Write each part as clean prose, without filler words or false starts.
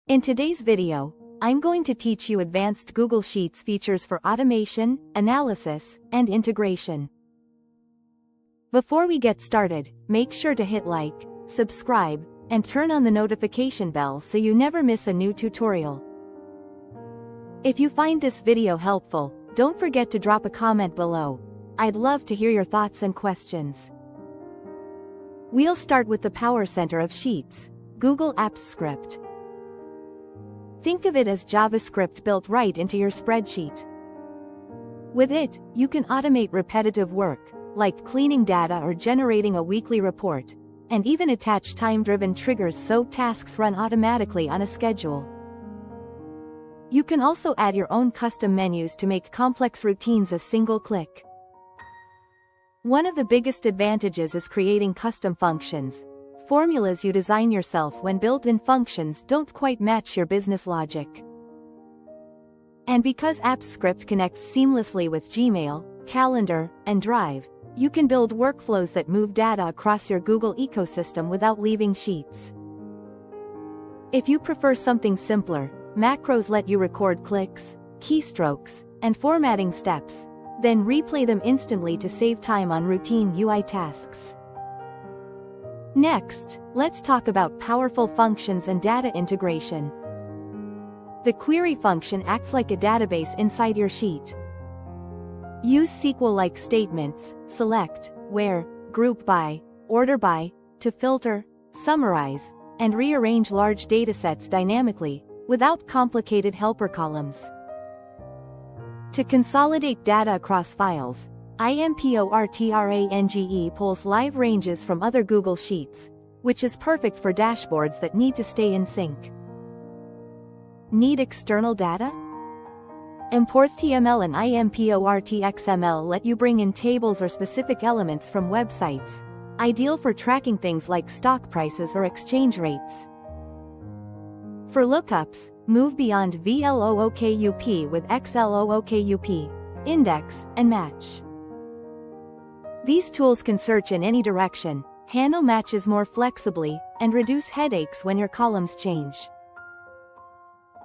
In today's video, I'm going to teach you advanced Google Sheets features for automation, analysis, and integration. Before we get started, make sure to hit like, subscribe, and turn on the notification bell so you never miss a new tutorial. If you find this video helpful, don't forget to drop a comment below. I'd love to hear your thoughts and questions. We'll start with the power center of Sheets, Google Apps script. Think of it as JavaScript built right into your spreadsheet. With it, you can automate repetitive work, like cleaning data or generating a weekly report, and even attach time-driven triggers so tasks run automatically on a schedule. You can also add your own custom menus to make complex routines a single click. One of the biggest advantages is creating custom functions. Formulas you design yourself when built-in functions don't quite match your business logic. And because AppScript connects seamlessly with Gmail, Calendar, and Drive, you can build workflows that move data across your Google ecosystem without leaving Sheets. If you prefer something simpler, macros let you record clicks, keystrokes, and formatting steps, then replay them instantly to save time on routine UI tasks. Next, let's talk about powerful functions and data integration. The query function acts like a database inside your sheet. Use SQL-like statements, select, where, group by, order by, to filter, summarize, and rearrange large datasets dynamically, without complicated helper columns. To consolidate data across files, IMPORTRANGE pulls live ranges from other Google Sheets, which is perfect for dashboards that need to stay in sync. Need external data? ImportTML and IMPORTXML let you bring in tables or specific elements from websites, ideal for tracking things like stock prices or exchange rates. For lookups, move beyond VLOOKUP with XLOOKUP, index, and match. These tools can search in any direction, handle matches more flexibly, and reduce headaches when your columns change.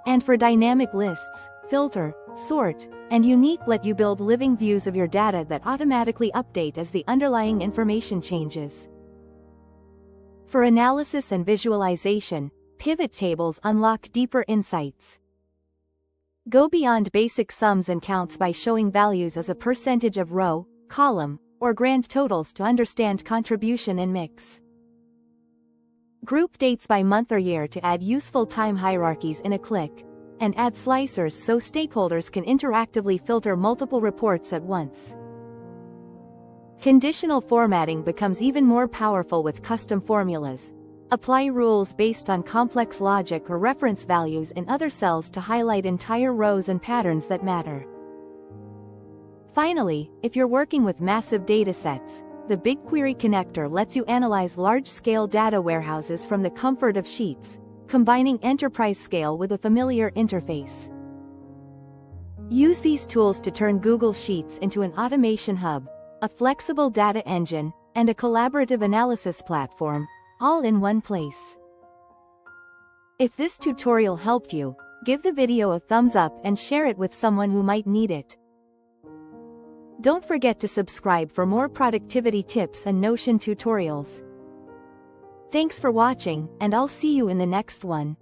And for dynamic lists, filter, sort, and unique let you build living views of your data that automatically update as the underlying information changes. For analysis and visualization, pivot tables unlock deeper insights. Go beyond basic sums and counts by showing values as a percentage of row, column, or grand totals to understand contribution and mix. Group dates by month or year to add useful time hierarchies in a click, and add slicers so stakeholders can interactively filter multiple reports at once. Conditional formatting becomes even more powerful with custom formulas. Apply rules based on complex logic or reference values in other cells to highlight entire rows and patterns that matter. Finally, if you're working with massive datasets, the BigQuery connector lets you analyze large-scale data warehouses from the comfort of Sheets, combining enterprise scale with a familiar interface. Use these tools to turn Google Sheets into an automation hub, a flexible data engine, and a collaborative analysis platform, all in one place. If this tutorial helped you, give the video a thumbs up and share it with someone who might need it. Don't forget to subscribe for more productivity tips and Notion tutorials. Thanks for watching, and I'll see you in the next one.